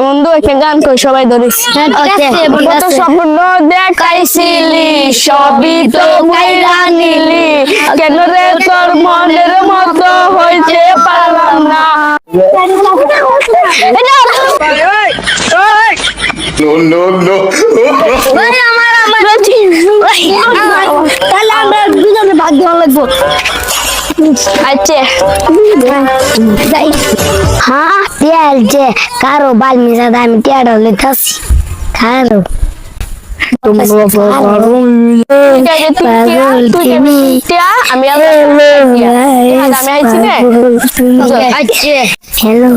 বন্ধু একটা গান কই সবাই ধরিস কত স্বপ্ন দেখাইছিলি সবই তো মাইরা নিলি কেন রে তোর মনের মতো হইতে পারলাম না তাহলে আমরা দুজনে ভাগ দেওয়া লাগবো আচ্ছা हाँ तेल जे कारो बाल में ज्यादा हम तेल लेतासी कारो तुम আমি हेलो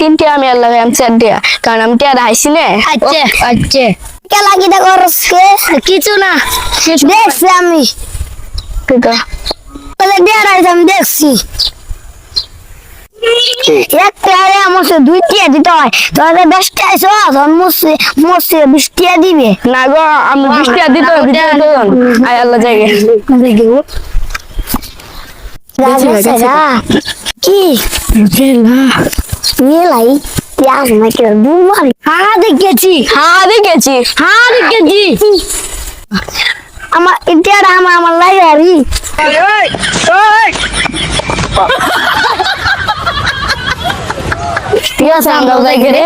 তিনটে আমি আল্লাহ চার দিয়া কারণ আমি টিয়া হাইছি না अच्छा अच्छा क्या लगी था और उसके किचु ना देख से আমি पहले दे रहा है हम देख सी एक प्यारे हमसे दुइटिया দিতে হয় তোরা 10টা আইছো তখন মুসে 20টা দিবে না গো আমি 20টা দিতে হবে আয় আল্লাহ জায়গা কি মেলাই প্যাজ নাকি দুমারি হ্যাঁ দেখেছি আমার এটা আমার লাইব্রেরি ঠিক আছে আমরা যাই রে